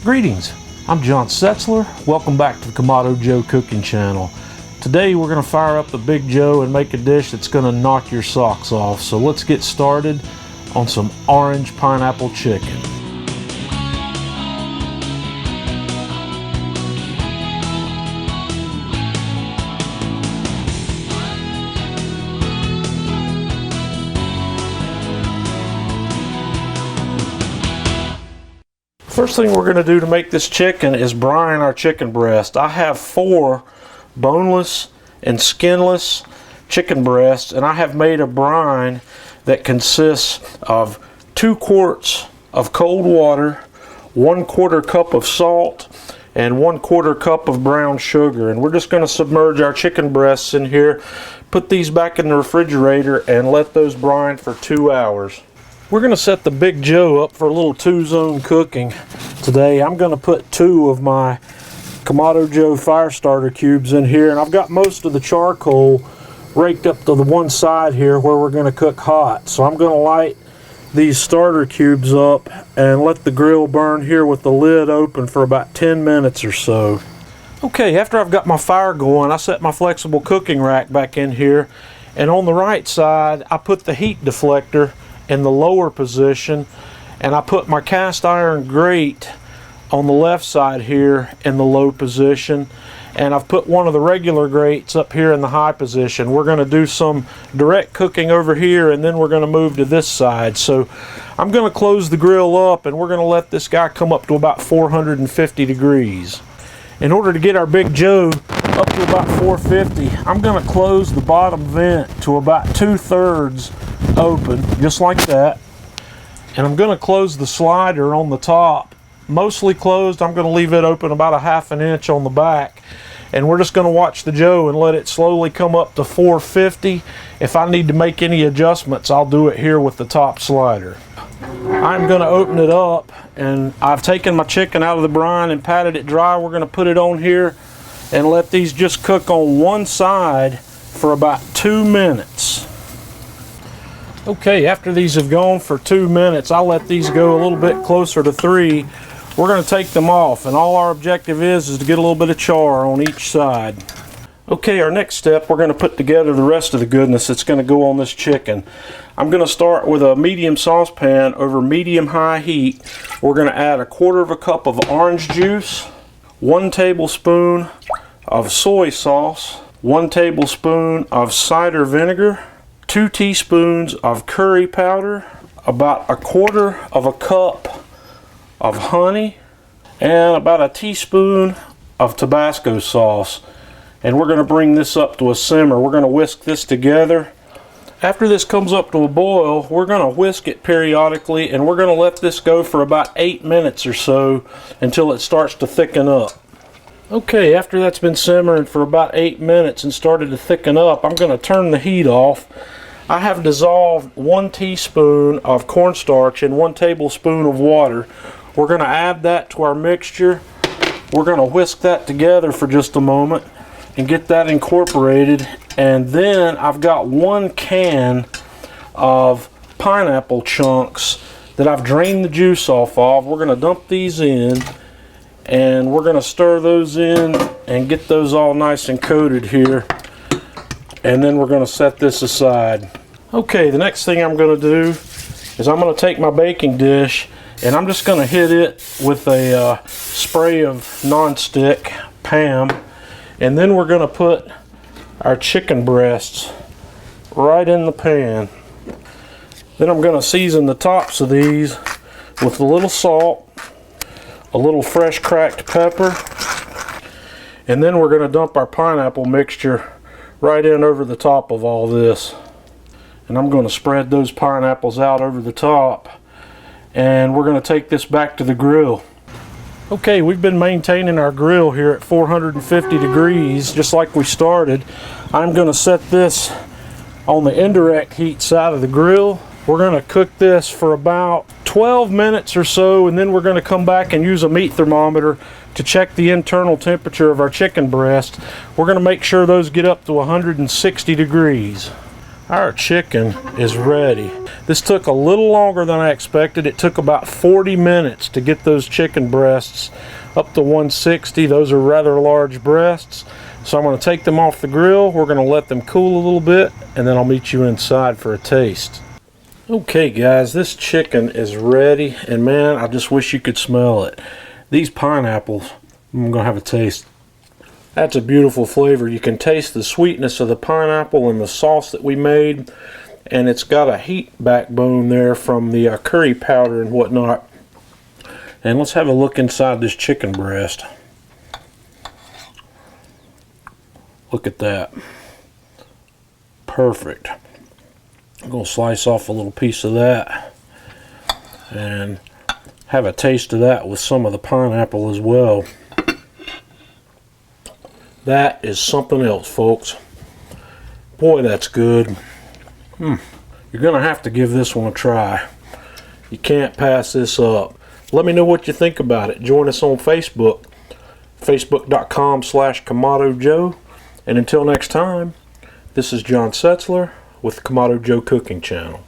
Greetings, I'm John Setzler. Welcome back to the Kamado Joe Cooking Channel. Today we're going to fire up the Big Joe and make a dish that's going to knock your socks off. So let's get started on some orange pineapple chicken. First thing we're going to do to make this chicken is brine our chicken breast. I have 4 boneless and skinless chicken breasts, and I have made a brine that consists of 2 quarts of cold water, 1/4 cup of salt, and 1/4 cup of brown sugar. And we're just going to submerge our chicken breasts in here, put these back in the refrigerator, and let those brine for 2 hours. We're going to set the Big Joe up for a little 2-zone cooking today. I'm going to put 2 of my Kamado Joe fire starter cubes in here, and I've got most of the charcoal raked up to the one side here where we're going to cook hot. So I'm going to light these starter cubes up and let the grill burn here with the lid open for about 10 minutes or so. Okay, after I've got my fire going, I set my flexible cooking rack back in here, and on the right side I put the heat deflector in the lower position, and I put my cast iron grate on the left side here in the low position, and I've put one of the regular grates up here in the high position. We're going to do some direct cooking over here, and then we're going to move to this side. So I'm going to close the grill up, and we're going to let this guy come up to about 450 degrees. In order to get our Big Joe up to about 450, I'm going to close the bottom vent to about 2/3 open, just like that. And I'm going to close the slider on the top, mostly closed. I'm going to leave it open about a 1/2 inch on the back. And we're just going to watch the Joe and let it slowly come up to 450. If I need to make any adjustments, I'll do it here with the top slider. I'm going to open it up, and I've taken my chicken out of the brine and patted it dry. We're going to put it on here and let these just cook on one side for about 2 minutes. Okay, after these have gone for 2 minutes, I'll let these go a little bit closer to 3. We're going to take them off, and all our objective is to get a little bit of char on each side. Okay, our next step, we're going to put together the rest of the goodness that's going to go on this chicken. I'm going to start with a medium saucepan over medium-high heat. We're going to add 1/4 cup of orange juice, 1 tablespoon of soy sauce, 1 tablespoon of cider vinegar, 2 teaspoons of curry powder, about 1/4 cup of honey, and about a teaspoon of Tabasco sauce. And we're going to bring this up to a simmer. We're going to whisk this together. After this comes up to a boil, we're going to whisk it periodically, and we're going to let this go for about 8 minutes or so until it starts to thicken up. Okay, after that's been simmering for about 8 minutes and started to thicken up, I'm going to turn the heat off. I have dissolved 1 teaspoon of cornstarch in 1 tablespoon of water. We're going to add that to our mixture. We're going to whisk that together for just a moment and get that incorporated. And then I've got 1 can of pineapple chunks that I've drained the juice off of. We're going to dump these in, and we're going to stir those in and get those all nice and coated here. And then we're going to set this aside. Okay, the next thing I'm going to do is I'm going to take my baking dish, and I'm just going to hit it with a spray of non-stick Pam, and then we're going to put our chicken breasts right in the pan. Then I'm going to season the tops of these with a little salt, a little fresh cracked pepper, and then we're going to dump our pineapple mixture right in over the top of all this. And I'm going to spread those pineapples out over the top, and we're going to take this back to the grill. Okay, we've been maintaining our grill here at 450 degrees just like we started. I'm going to set this on the indirect heat side of the grill. We're going to cook this for about 12 minutes or so, and then we're going to come back and use a meat thermometer to check the internal temperature of our chicken breast. We're going to make sure those get up to 160 degrees. Our chicken is ready. This took a little longer than I expected. It took about 40 minutes to get those chicken breasts up to 160. Those are rather large breasts. So I'm going to take them off the grill. We're going to let them cool a little bit, and then I'll meet you inside for a taste. Okay guys, this chicken is ready, and man, I just wish you could smell it. These pineapples, I'm going to have a taste. That's a beautiful flavor. You can taste the sweetness of the pineapple and the sauce that we made, and it's got a heat backbone there from the curry powder and whatnot. And let's have a look inside this chicken breast. Look at that. Perfect. I'm going to slice off a little piece of that and have a taste of that with some of the pineapple as well. That is something else, folks. Boy, that's good. You're going to have to give this one a try. You can't pass this up. Let me know what you think about it. Join us on Facebook, facebook.com/Kamado Joe. And until next time, this is John Setzler with Kamado Joe Cooking Channel.